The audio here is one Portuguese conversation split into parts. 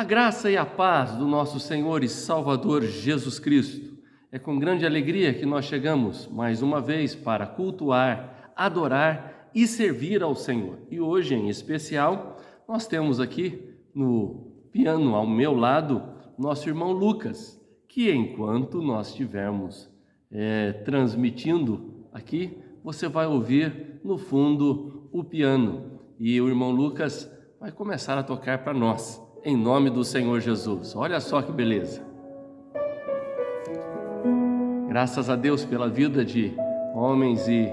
A graça e a paz do nosso Senhor e Salvador Jesus Cristo. É com grande alegria que nós chegamos mais uma vez para cultuar, adorar e servir ao Senhor. E hoje, em especial, nós temos aqui no piano ao meu lado nosso irmão Lucas, que enquanto nós estivermos transmitindo aqui, você vai ouvir no fundo o piano. E o irmão Lucas vai começar a tocar para nós. Em nome do Senhor Jesus. Olha só que beleza. Graças a Deus pela vida de homens e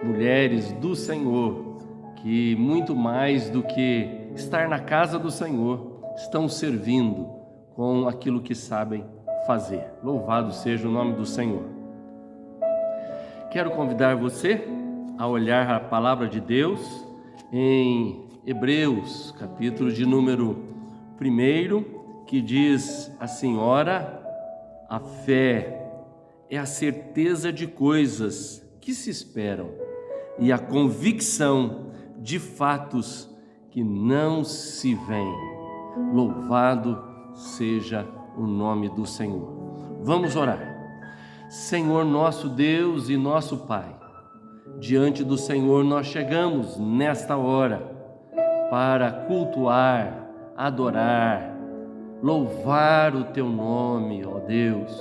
mulheres do Senhor, que muito mais do que estar na casa do Senhor, estão servindo com aquilo que sabem fazer. Louvado seja o nome do Senhor. Quero convidar você a olhar a palavra de Deus em Hebreus, capítulo de número 1, que diz assim: ora, a fé é a certeza de coisas que se esperam e a convicção de fatos que não se veem. Louvado seja o nome do Senhor. Vamos orar. Senhor nosso Deus e nosso Pai, diante do Senhor nós chegamos nesta hora para cultuar, adorar, louvar o Teu nome, ó Deus.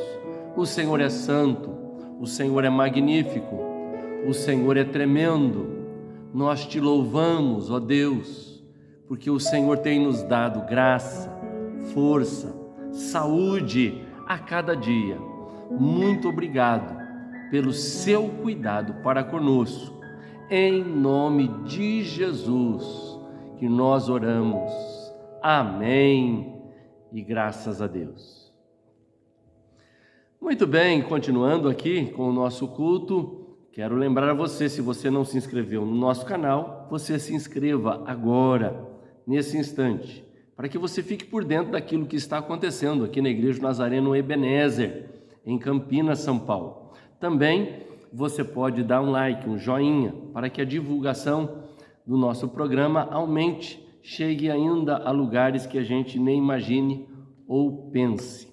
O Senhor é santo, o Senhor é magnífico, o Senhor é tremendo. Nós Te louvamos, ó Deus, porque o Senhor tem nos dado graça, força, saúde a cada dia. Muito obrigado pelo Seu cuidado para conosco. Em nome de Jesus que nós oramos. Amém e graças a Deus. Muito bem, continuando aqui com o nosso culto, quero lembrar a você, se você não se inscreveu no nosso canal, você se inscreva agora, nesse instante, para que você fique por dentro daquilo que está acontecendo aqui na Igreja Nazareno Ebenezer, em Campinas, São Paulo. Também você pode dar um like, um joinha, para que a divulgação do nosso programa aumente, chegue ainda a lugares que a gente nem imagine ou pense.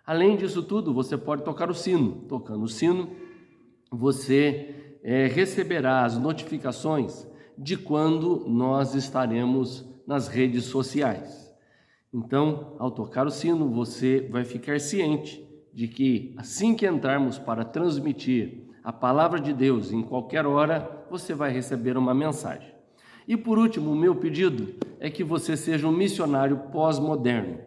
Além disso tudo, você pode tocar o sino. Tocando o sino, você receberá as notificações de quando nós estaremos nas redes sociais. Então, ao tocar o sino, você vai ficar ciente de que assim que entrarmos para transmitir a palavra de Deus em qualquer hora, você vai receber uma mensagem. E por último, o meu pedido é que você seja um missionário pós-moderno,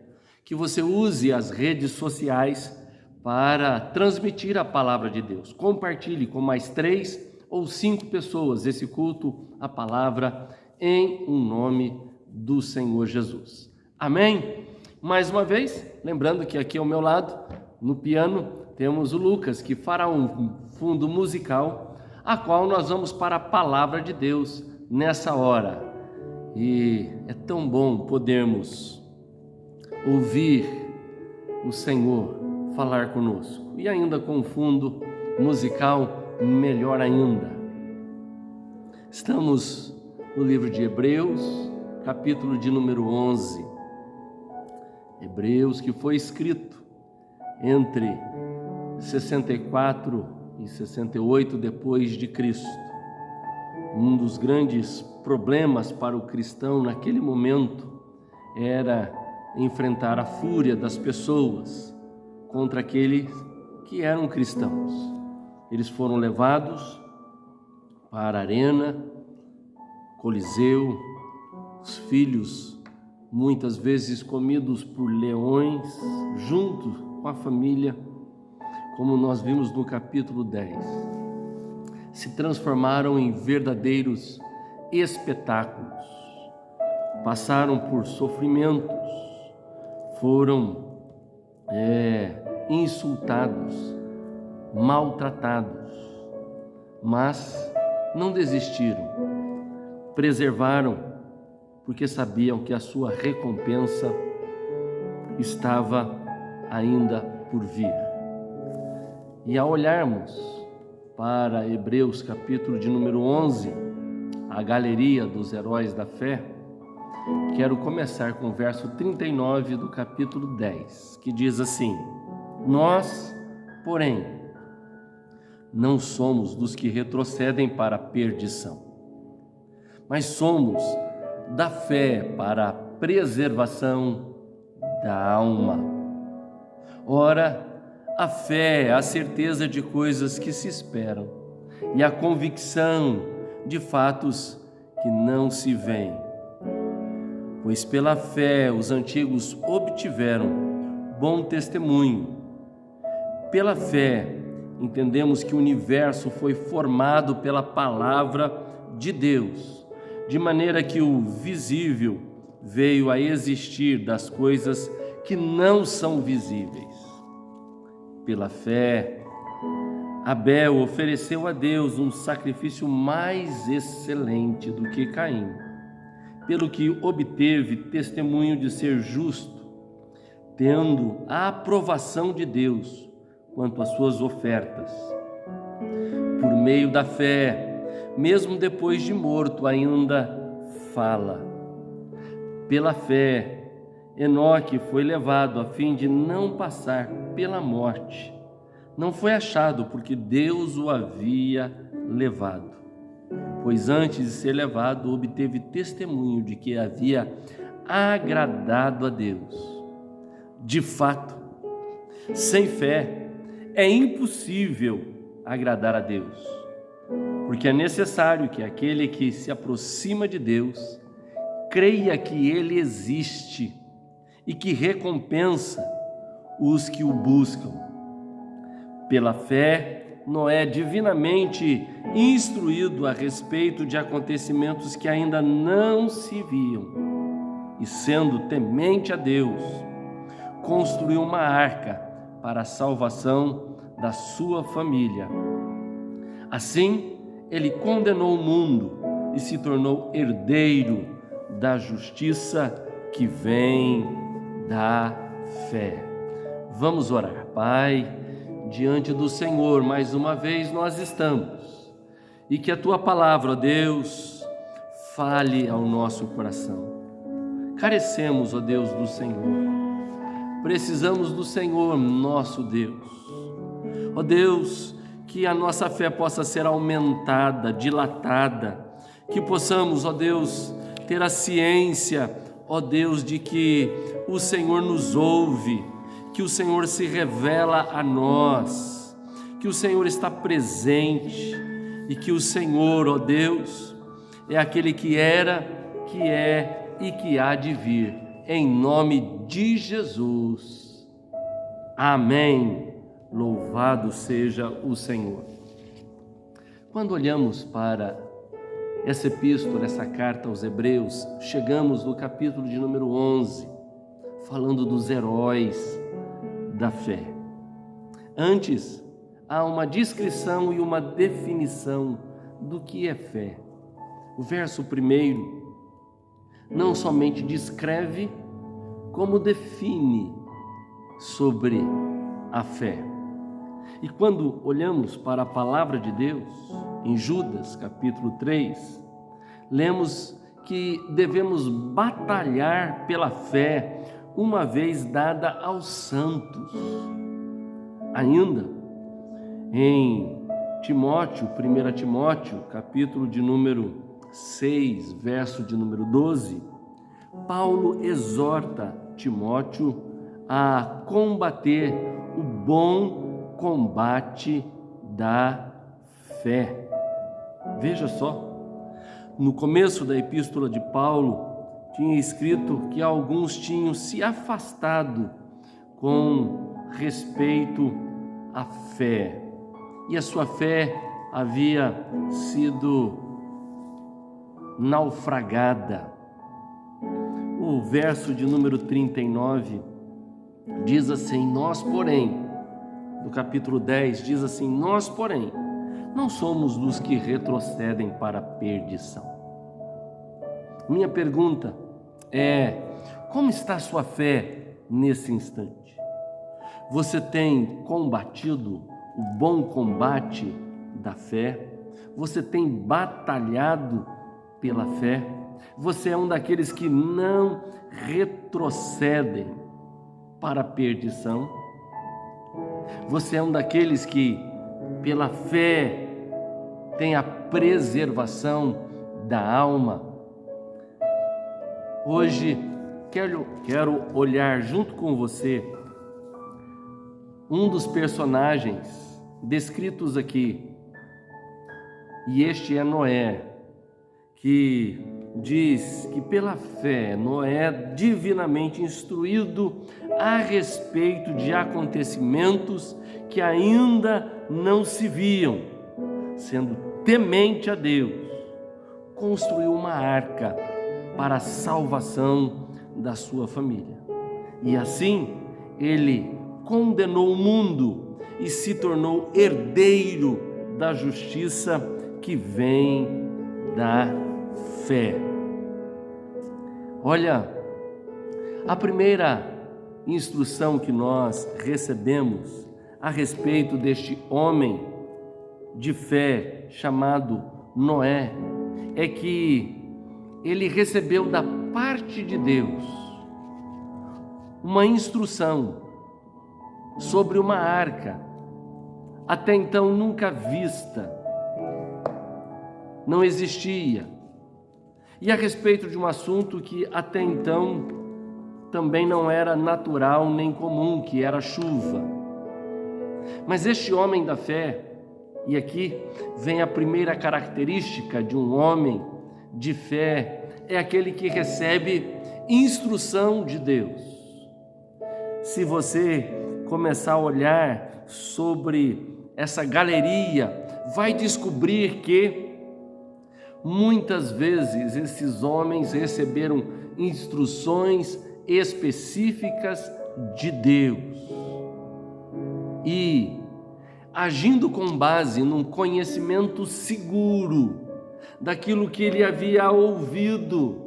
que você use as redes sociais para transmitir a palavra de Deus. Compartilhe com mais 3 ou 5 pessoas esse culto, a palavra, em nome do Senhor Jesus. Amém? Mais uma vez, lembrando que aqui ao meu lado, no piano, temos o Lucas, que fará um fundo musical, a qual nós vamos para a palavra de Deus nessa hora. E é tão bom podermos ouvir o Senhor falar conosco. E ainda com um fundo musical, melhor ainda. Estamos no livro de Hebreus, capítulo de número 11. Hebreus, que foi escrito entre 64 e 68 depois de Cristo. Um dos grandes problemas para o cristão naquele momento era enfrentar a fúria das pessoas contra aqueles que eram cristãos. Eles foram levados para a arena, Coliseu, os filhos muitas vezes comidos por leões, junto com a família, como nós vimos no capítulo 10. Se transformaram em verdadeiros espetáculos, passaram por sofrimentos, foram insultados, maltratados, mas não desistiram, preservaram, porque sabiam que a sua recompensa estava ainda por vir. E ao olharmos para Hebreus capítulo de número 11, a galeria dos heróis da fé, Quero começar com o verso 39 do capítulo 10, que diz assim: Nós, porém, não somos dos que retrocedem para a perdição, mas somos da fé para a preservação da alma. Ora, a fé é a certeza de coisas que se esperam e a convicção de fatos que não se veem. Pois pela fé os antigos obtiveram bom testemunho. Pela fé entendemos que o universo foi formado pela palavra de Deus, de maneira que o visível veio a existir das coisas que não são visíveis. Pela fé, Abel ofereceu a Deus um sacrifício mais excelente do que Caim, pelo que obteve testemunho de ser justo, tendo a aprovação de Deus quanto às suas ofertas. Por meio da fé, mesmo depois de morto, ainda fala. Pela fé, Enoque foi levado a fim de não passar pela morte. Não foi achado porque Deus o havia levado. Pois antes de ser levado, obteve testemunho de que havia agradado a Deus. De fato, sem fé é impossível agradar a Deus, porque é necessário que aquele que se aproxima de Deus creia que Ele existe e que recompensa os que o buscam. Pela fé, Noé, divinamente instruído a respeito de acontecimentos que ainda não se viam, e sendo temente a Deus, construiu uma arca para a salvação da sua família. Assim, ele condenou o mundo e se tornou herdeiro da justiça que vem da fé. Vamos orar. Pai, diante do Senhor, mais uma vez nós estamos, e que a Tua palavra, ó Deus, fale ao nosso coração. Carecemos, ó Deus, do Senhor, precisamos do Senhor, nosso Deus. Ó Deus, que a nossa fé possa ser aumentada, dilatada, que possamos, ó Deus, ter a ciência, ó Deus, de que o Senhor nos ouve, que o Senhor se revela a nós, que o Senhor está presente e que o Senhor, ó Deus, é aquele que era, que é e que há de vir, em nome de Jesus. Amém. Louvado seja o Senhor. Quando olhamos para essa epístola, essa carta aos Hebreus, chegamos no capítulo de número 11, falando dos heróis da fé. Antes, há uma descrição e uma definição do que é fé. O verso primeiro não somente descreve, como define sobre a fé. E quando olhamos para a palavra de Deus, em Judas, capítulo 3, lemos que devemos batalhar pela fé uma vez dada aos santos. Ainda em Timóteo, 1 Timóteo, capítulo de número 6, verso de número 12, Paulo exorta Timóteo a combater o bom combate da fé. Veja só, no começo da epístola de Paulo, tinha escrito que alguns tinham se afastado com respeito à fé, e a sua fé havia sido naufragada. O verso de número 39 diz assim: nós, porém, do capítulo 10, diz assim: nós, porém, não somos dos que retrocedem para a perdição. Minha pergunta é: como está a sua fé nesse instante? Você tem combatido o bom combate da fé? Você tem batalhado pela fé? você é um daqueles que não retrocedem para a perdição. Você é um daqueles que, pela fé, tem a preservação da alma. Hoje, quero olhar junto com você um dos personagens descritos aqui. E este é Noé, que diz que pela fé Noé, divinamente instruído a respeito de acontecimentos que ainda não se viam, sendo temente a Deus, construiu uma arca para a salvação da sua família. E assim ele condenou o mundo e se tornou herdeiro da justiça que vem da fé. Olha, a primeira instrução que nós recebemos a respeito deste homem de fé chamado Noé é que ele recebeu da parte de Deus uma instrução sobre uma arca, até então nunca vista, não existia, e a respeito de um assunto que até então também não era natural nem comum, que era a chuva. Mas este homem da fé, e aqui vem a primeira característica de um homem de fé, é aquele que recebe instrução de Deus. Se você começar a olhar sobre essa galeria, vai descobrir que muitas vezes esses homens receberam instruções específicas de Deus e, agindo com base num conhecimento seguro daquilo que ele havia ouvido,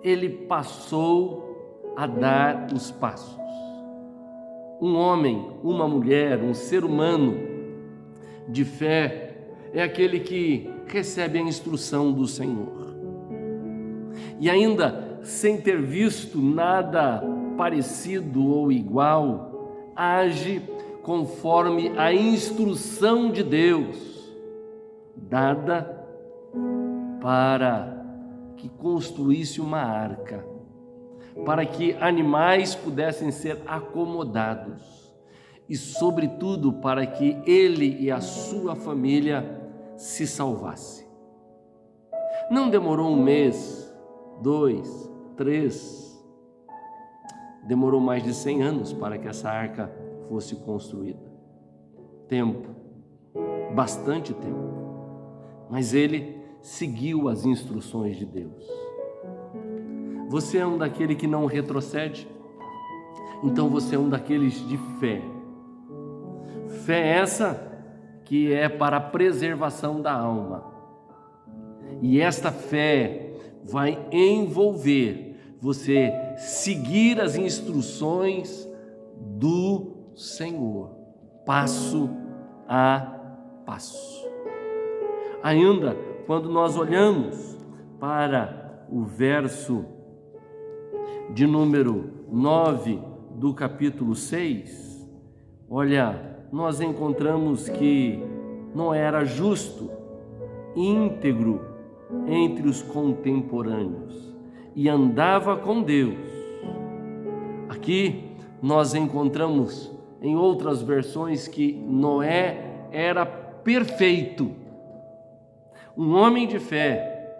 ele passou a dar os passos. Um homem, uma mulher, um ser humano de fé é aquele que recebe a instrução do Senhor. E ainda sem ter visto nada parecido ou igual, age conforme a instrução de Deus, dada para que construísse uma arca, para que animais pudessem ser acomodados e, sobretudo, para que ele e a sua família se salvassem. Não demorou 1 mês, 2, 3, demorou mais de 100 anos para que essa arca fosse construída. Tempo, bastante tempo, mas ele seguiu as instruções de Deus. Você é um daquele que não retrocede? Então você é um daqueles de fé. Fé essa que é para a preservação da alma. E esta fé vai envolver você seguir as instruções do Senhor, passo a passo. Ainda quando nós olhamos para o verso de número 9 do capítulo 6, olha, nós encontramos que não era justo, íntegro entre os contemporâneos e andava com Deus. Aqui nós encontramos em outras versões que Noé era perfeito, um homem de fé,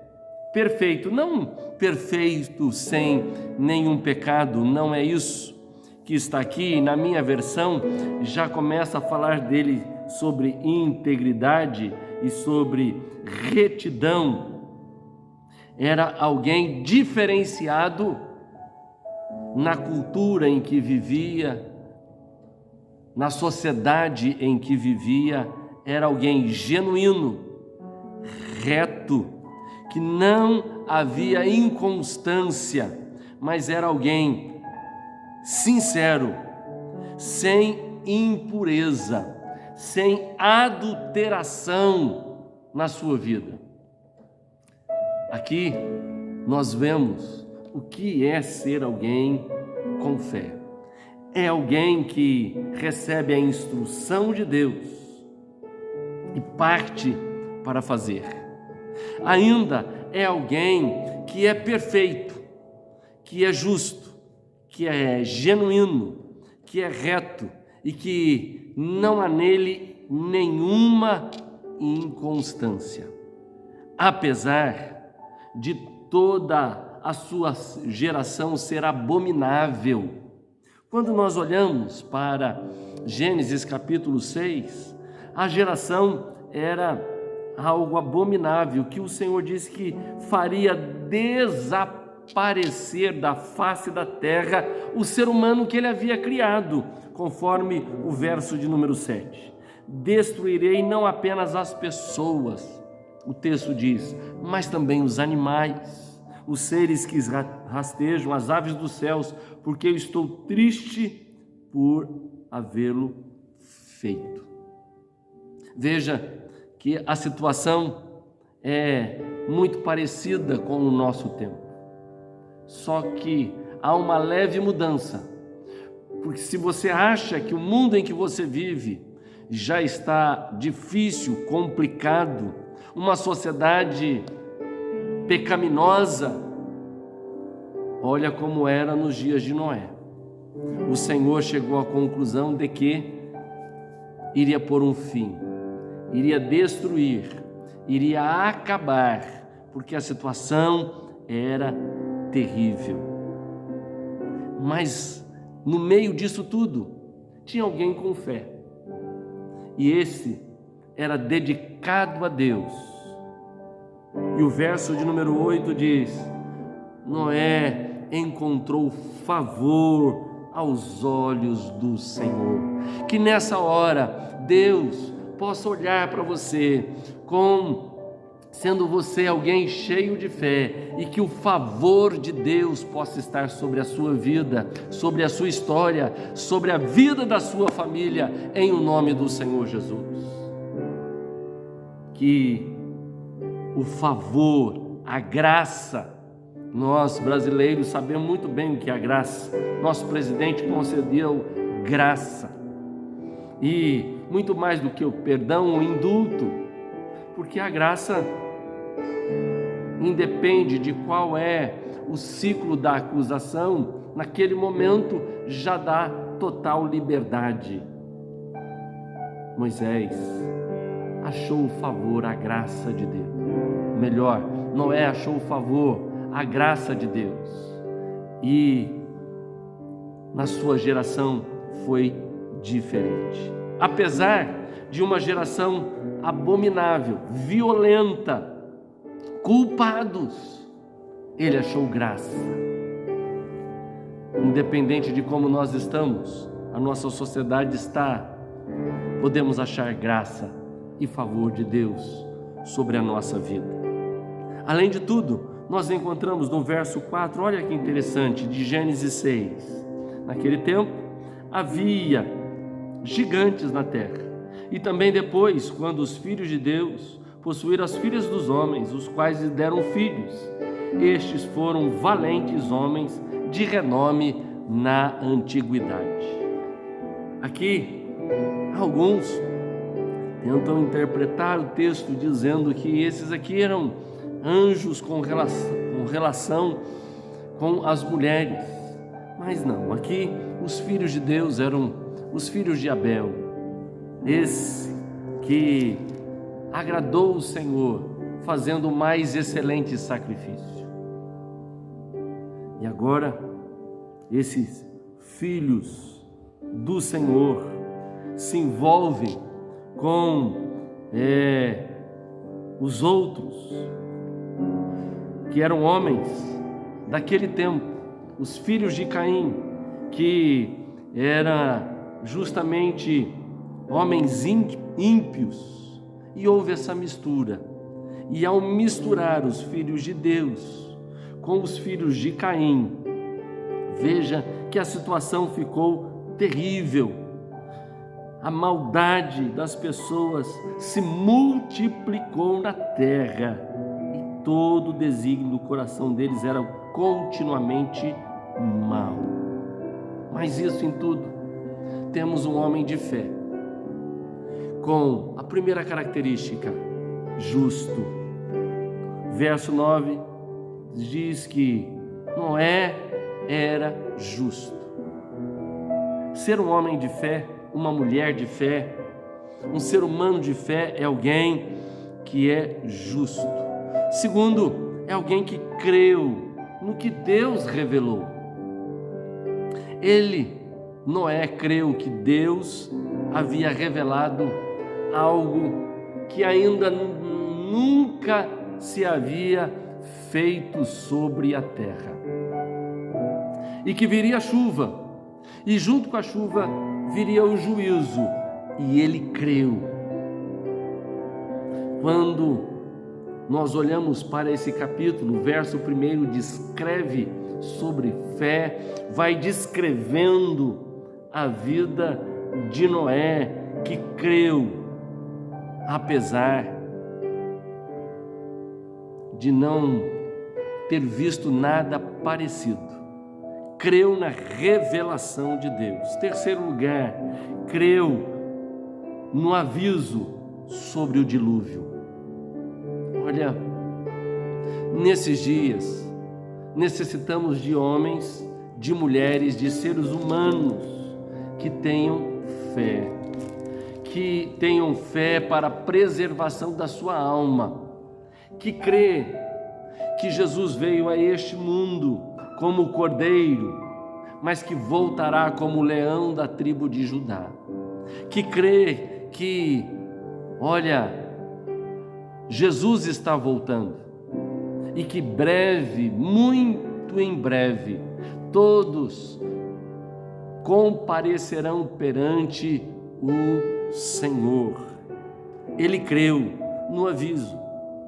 perfeito, não perfeito sem nenhum pecado, não é isso que está aqui. Na minha versão já começa a falar dele sobre integridade e sobre retidão. Era alguém diferenciado na cultura em que vivia, na sociedade em que vivia. Era alguém genuíno, reto, que não havia inconstância, mas era alguém sincero, sem impureza, sem adulteração na sua vida. Aqui nós vemos o que é ser alguém com fé. É alguém que recebe a instrução de Deus e parte para fazer. Ainda é alguém que é perfeito, que é justo, que é genuíno, que é reto e que não há nele nenhuma inconstância. Apesar de toda a sua geração ser abominável. Quando nós olhamos para Gênesis capítulo 6, a geração era algo abominável, que o Senhor disse que faria desaparecer da face da terra o ser humano que ele havia criado, conforme o verso de número 7. Destruirei não apenas as pessoas, o texto diz, mas também os animais, os seres que rastejam, as aves dos céus, porque eu estou triste por havê-lo feito. Veja que a situação é muito parecida com o nosso tempo, só que há uma leve mudança, porque se você acha que o mundo em que você vive já está difícil, complicado, uma sociedade pecaminosa, olha como era nos dias de Noé. O Senhor chegou à conclusão de que iria pôr um fim, iria destruir, iria acabar, porque a situação era terrível. Mas no meio disso tudo, tinha alguém com fé, e esse era dedicado a Deus. E o verso de número 8 diz: Noé encontrou favor aos olhos do Senhor. Que nessa hora Deus possa olhar para você sendo você alguém cheio de fé, e que o favor de Deus possa estar sobre a sua vida, sobre a sua história, sobre a vida da sua família, em o nome do Senhor Jesus. Que o favor, a graça, nós brasileiros sabemos muito bem o que é a graça. Nosso presidente concedeu graça, e muito mais do que o perdão, o indulto, porque a graça independe de qual é o ciclo da acusação, naquele momento já dá total liberdade. Moisés achou o favor, a graça de Deus. Melhor, Noé achou o favor, a graça de Deus, e na sua geração foi diferente. Apesar de uma geração abominável, violenta, culpados, ele achou graça. Independente de como nós estamos, a nossa sociedade está, podemos achar graça e favor de Deus sobre a nossa vida. Além de tudo, nós encontramos no verso 4, olha que interessante, de Gênesis 6. Naquele tempo havia gigantes na terra, e também depois, quando os filhos de Deus possuíram as filhas dos homens, os quais lhe deram filhos, estes foram valentes homens de renome na antiguidade. Aqui, alguns tentam interpretar o texto dizendo que esses aqui eram anjos com relação com as mulheres, mas não, aqui os filhos de Deus eram os filhos de Abel, esse que agradou o Senhor, fazendo o mais excelente sacrifício. E agora, esses filhos do Senhor se envolvem com os outros, que eram homens daquele tempo, os filhos de Caim, que eram justamente homens ímpios, e houve essa mistura, e ao misturar os filhos de Deus com os filhos de Caim, veja que a situação ficou terrível. A maldade das pessoas se multiplicou na terra, e todo o desígnio do coração deles era continuamente mal. Mas isso em tudo, temos um homem de fé, com a primeira característica, justo. Verso 9 diz que Noé era justo. Ser um homem de fé, uma mulher de fé, um ser humano de fé é alguém que é justo. Segundo, é alguém que creu no que Deus revelou. Noé, creu que Deus havia revelado algo que ainda nunca se havia feito sobre a terra. E que viria a chuva, e junto com a chuva viria o juízo, e ele creu. Quando nós olhamos para esse capítulo, o verso 1 descreve sobre fé, vai descrevendo a vida de Noé, que creu, apesar de não ter visto nada parecido. Creu na revelação de Deus. Terceiro lugar, creu no aviso sobre o dilúvio. Olha, nesses dias, necessitamos de homens, de mulheres, de seres humanos que tenham fé para a preservação da sua alma, que crê que Jesus veio a este mundo como o cordeiro, mas que voltará como o leão da tribo de Judá, que crê que, Jesus está voltando e que breve, muito em breve, todos comparecerão perante o Senhor. Ele creu no aviso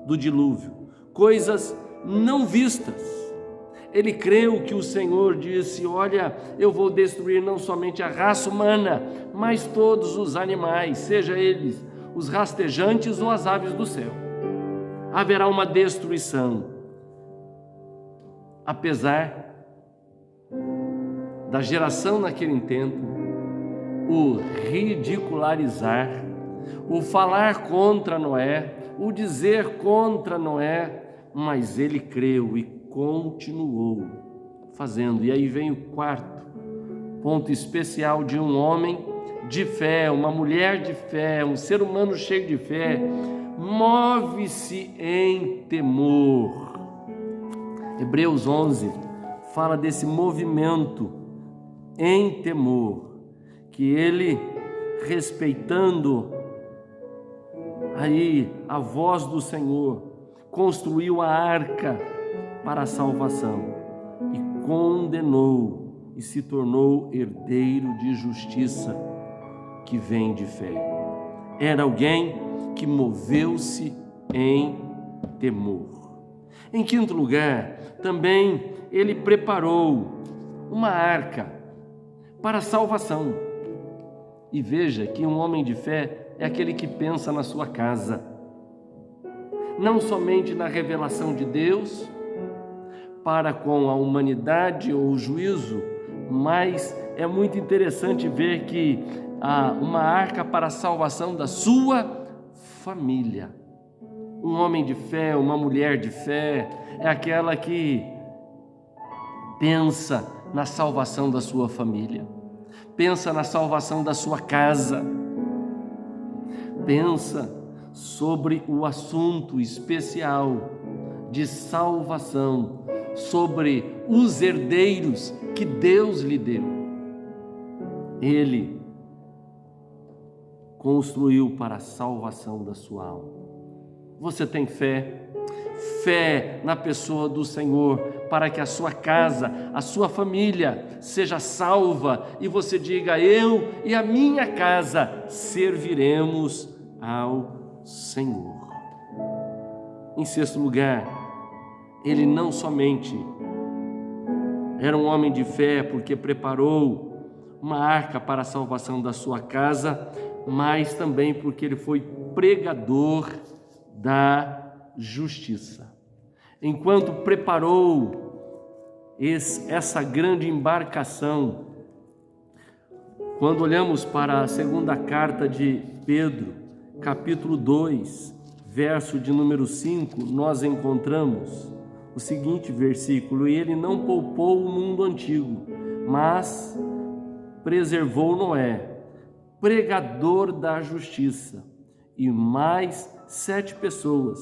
do dilúvio, coisas não vistas. Ele creu que o Senhor disse: eu vou destruir não somente a raça humana, mas todos os animais, seja eles os rastejantes ou as aves do céu. Haverá uma destruição. Apesar da geração naquele tempo o ridicularizar, o falar contra Noé, o dizer contra Noé, mas ele creu e continuou fazendo. E aí vem o quarto ponto especial de um homem de fé, uma mulher de fé, um ser humano cheio de fé, move-se em temor. Hebreus 11 fala desse movimento em temor, que ele, respeitando aí a voz do Senhor, construiu a arca para a salvação e condenou e se tornou herdeiro de justiça que vem de fé. Era alguém que moveu-se em temor. Em quinto lugar, também ele preparou uma arca para a salvação. E veja que um homem de fé é aquele que pensa na sua casa, não somente na revelação de Deus para com a humanidade ou o juízo, mas é muito interessante ver que há uma arca para a salvação da sua família. Um homem de fé, uma mulher de fé, é aquela que pensa na salvação da sua família, pensa na salvação da sua casa, pensa sobre o assunto especial de salvação, sobre os herdeiros que Deus lhe deu. Ele construiu para a salvação da sua alma. Você tem fé? Fé na pessoa do Senhor, para que a sua casa, a sua família seja salva e você diga: eu e a minha casa serviremos ao Senhor. Em sexto lugar, ele não somente era um homem de fé porque preparou uma arca para a salvação da sua casa, mas também porque ele foi pregador da justiça. enquanto preparou essa grande embarcação. Quando olhamos para a segunda carta de Pedro, capítulo 2, verso de número 5, nós encontramos o seguinte versículo: e ele não poupou o mundo antigo, mas preservou Noé, pregador da justiça, e mais 7 pessoas,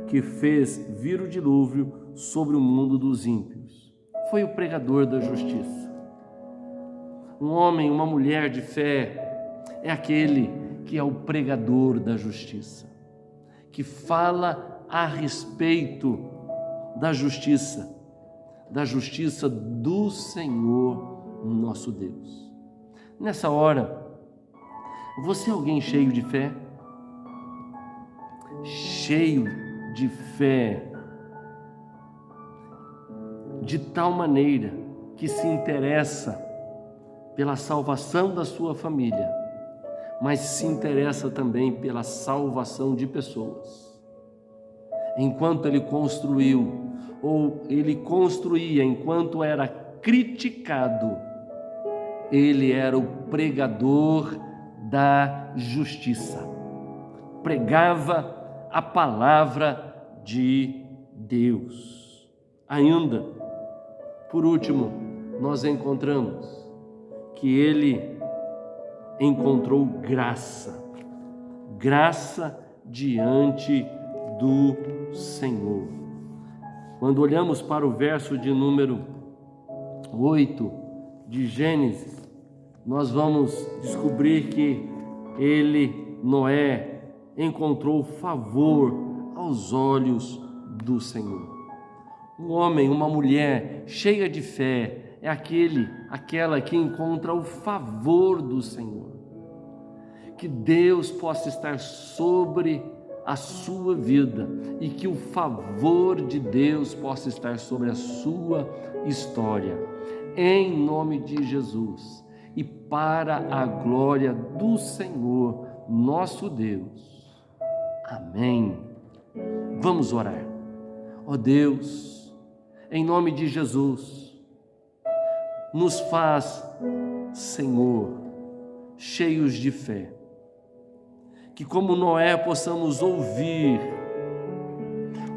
que fez vir o dilúvio sobre o mundo dos ímpios. Foi o pregador da justiça. Um homem, uma mulher de fé é aquele que é o pregador da justiça, que fala a respeito da justiça do Senhor nosso Deus. Nessa hora, você é alguém cheio de fé? Cheio de fé, de tal maneira que se interessa pela salvação da sua família, mas se interessa também pela salvação de pessoas. Enquanto ele construiu, ou ele construía enquanto era criticado, ele era o pregador da justiça, pregava a palavra de Deus. Ainda, por último, nós encontramos que ele encontrou graça diante do Senhor. Quando olhamos para o verso de número 8 de Gênesis, nós vamos descobrir que Noé, encontrou favor aos olhos do Senhor. Um homem, uma mulher cheia de fé é aquela que encontra o favor do Senhor. Que Deus possa estar sobre a sua vida e que o favor de Deus possa estar sobre a sua história, em nome de Jesus, e para a glória do Senhor nosso Deus. Amém. Vamos orar. Ó Deus, em nome de Jesus, nos faz, Senhor, cheios de fé, que como Noé possamos ouvir,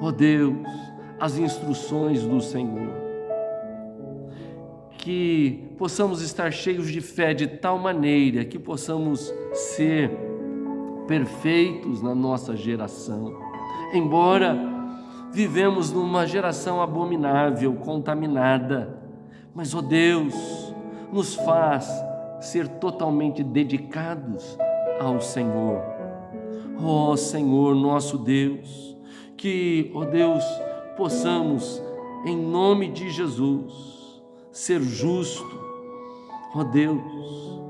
ó Deus, as instruções do Senhor, que possamos estar cheios de fé de tal maneira que possamos ser perfeitos na nossa geração, embora vivemos numa geração abominável, contaminada, mas, ó Deus, nos faz ser totalmente dedicados ao Senhor. Ó Senhor nosso Deus, que, ó Deus, possamos, em nome de Jesus, ser justo, ó Deus,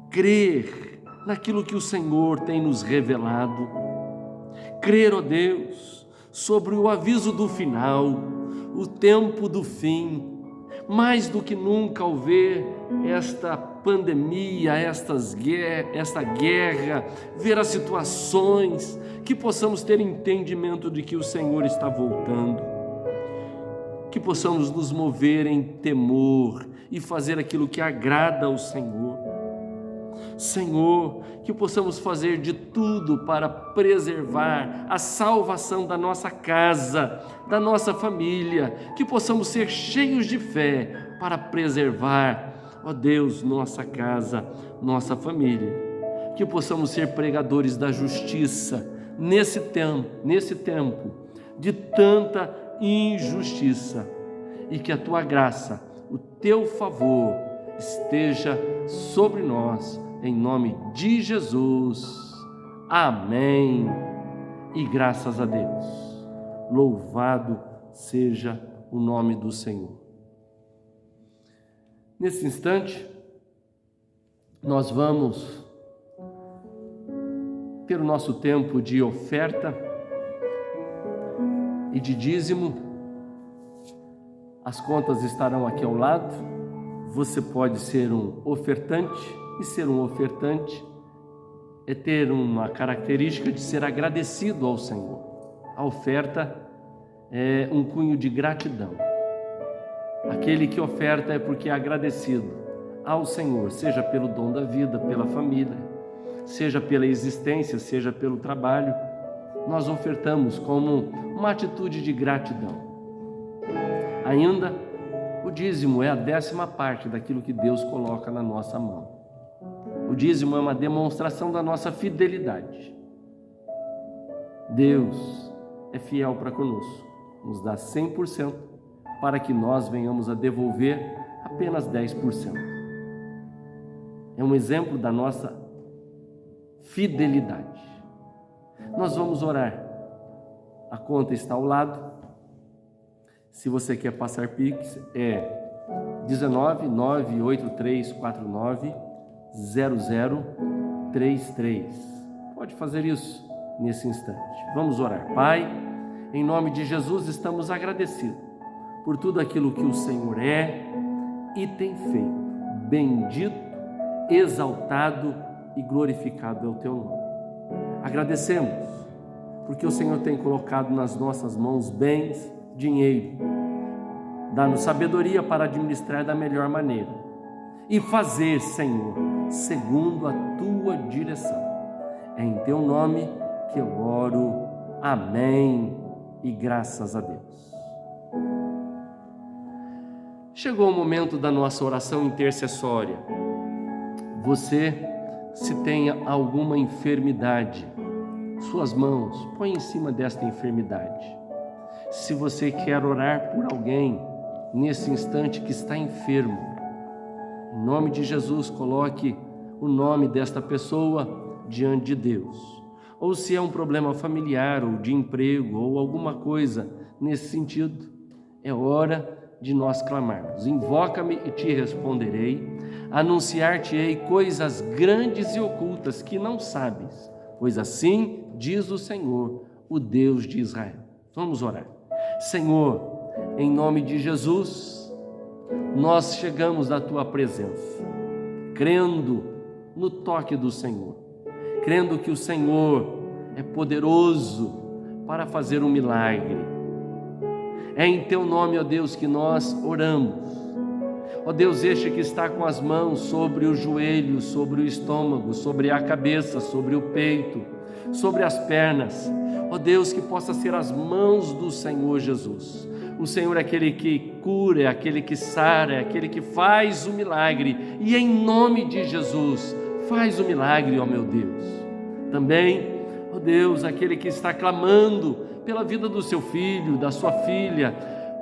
crer naquilo que o Senhor tem nos revelado, crer, ó Deus, sobre o aviso do final, o tempo do fim, mais do que nunca ao ver esta pandemia, esta guerra, ver as situações, que possamos ter entendimento de que o Senhor está voltando, que possamos nos mover em temor e fazer aquilo que agrada ao Senhor. Senhor, que possamos fazer de tudo para preservar a salvação da nossa casa, da nossa família, que possamos ser cheios de fé para preservar, ó Deus, nossa casa, nossa família, que possamos ser pregadores da justiça nesse tempo de tanta injustiça, e que a tua graça, o teu favor esteja sobre nós, em nome de Jesus. Amém. E graças a Deus. Louvado seja o nome do Senhor. Nesse instante, nós vamos ter o nosso tempo de oferta e de dízimo. As contas estarão aqui ao lado. Você pode ser um ofertante, e ser um ofertante é ter uma característica de ser agradecido ao Senhor. A oferta um cunho de gratidão. Aquele que oferta é porque é agradecido ao Senhor, seja pelo dom da vida, pela família, seja pela existência, seja pelo trabalho. Nós ofertamos como uma atitude de gratidão. Ainda, o dízimo é a 10ª parte daquilo que Deus coloca na nossa mão. O dízimo é uma demonstração da nossa fidelidade. Deus é fiel para conosco, nos dá 100% para que nós venhamos a devolver apenas 10%. É um exemplo da nossa fidelidade. Nós vamos orar. A conta está ao lado. Se você quer passar Pix, é 19-98349-0033. Pode fazer isso nesse instante. Vamos orar. Pai, em nome de Jesus, estamos agradecidos por tudo aquilo que o Senhor é e tem feito. Bendito, exaltado e glorificado é o teu nome. Agradecemos porque o Senhor tem colocado nas nossas mãos bens, dinheiro. Dá-nos sabedoria para administrar da melhor maneira e fazer, Senhor, segundo a tua direção. É em teu nome que eu oro. Amém e graças a Deus. Chegou o momento da nossa oração intercessória. Você, se tem alguma enfermidade, suas mãos, põe em cima desta enfermidade. Se você quer orar por alguém nesse instante que está enfermo, em nome de Jesus, coloque o nome desta pessoa diante de Deus. Ou se é um problema familiar ou de emprego ou alguma coisa nesse sentido, é hora de nós clamarmos. Invoca-me e te responderei, anunciar-te-ei coisas grandes e ocultas que não sabes, pois assim diz o Senhor, o Deus de Israel. Vamos orar. Senhor, em nome de Jesus, nós chegamos na tua presença, crendo no toque do Senhor, crendo que o Senhor é poderoso para fazer um milagre. É em teu nome, ó Deus, que nós oramos. Ó Deus, este que está com as mãos sobre o joelho, sobre o estômago, sobre a cabeça, sobre o peito, sobre as pernas, ó Deus, que possa ser as mãos do Senhor Jesus. O Senhor é aquele que cura, é aquele que sara, é aquele que faz o milagre. E em nome de Jesus, faz o milagre, ó meu Deus. Também, ó Deus, aquele que está clamando pela vida do seu filho, da sua filha,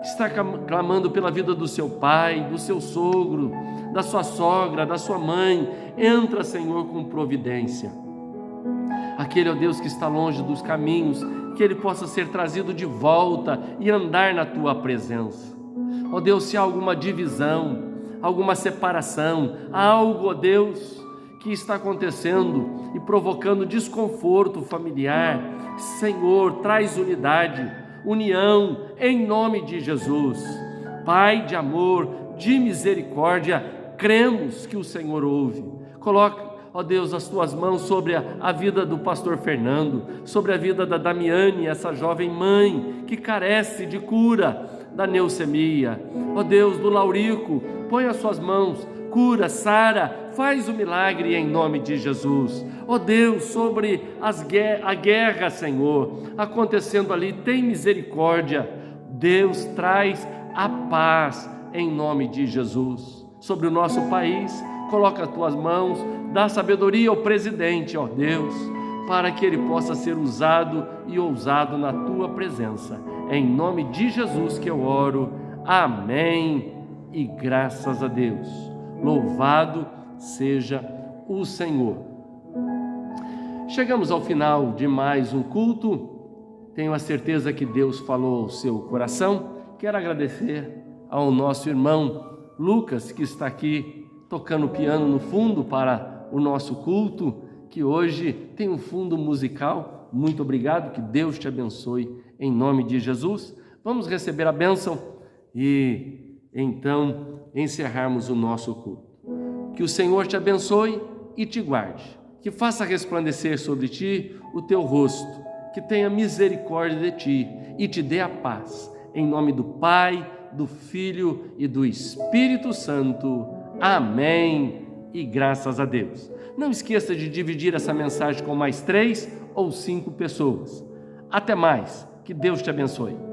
que está clamando pela vida do seu pai, do seu sogro, da sua sogra, da sua mãe. Entra, Senhor, com providência. Aquele, ó Deus, que está longe dos caminhos, que ele possa ser trazido de volta e andar na tua presença. Ó Deus, se há alguma divisão, alguma separação, algo, ó Deus, que está acontecendo e provocando desconforto familiar, Senhor, traz unidade, união, em nome de Jesus. Pai de amor, de misericórdia, cremos que o Senhor ouve. Coloca, ó Deus, as tuas mãos sobre a vida do pastor Fernando, sobre a vida da Damiane, essa jovem mãe que carece de cura da leucemia. Ó Deus, do Laurico, põe as suas mãos, cura, sara, faz o milagre em nome de Jesus. Ó Deus, sobre a guerra, Senhor, acontecendo ali, tem misericórdia. Deus, traz a paz em nome de Jesus. Sobre o nosso país, coloca as tuas mãos, dá sabedoria ao presidente, ó Deus, para que ele possa ser usado e ousado na tua presença. É em nome de Jesus que eu oro. Amém e graças a Deus. Louvado seja o Senhor. Chegamos ao final de mais um culto. Tenho a certeza que Deus falou ao seu coração. Quero agradecer ao nosso irmão Lucas, que está aqui tocando piano no fundo para o nosso culto, que hoje tem um fundo musical. Muito obrigado, que Deus te abençoe em nome de Jesus. Vamos receber a bênção e então encerrarmos o nosso culto. Que o Senhor te abençoe e te guarde, que faça resplandecer sobre ti o teu rosto que tenha misericórdia de ti e te dê a paz. Em nome do Pai, do Filho e do Espírito Santo. Amém. E graças a Deus. Não esqueça de dividir essa mensagem com mais 3 ou 5 pessoas. Até mais. Que Deus te abençoe.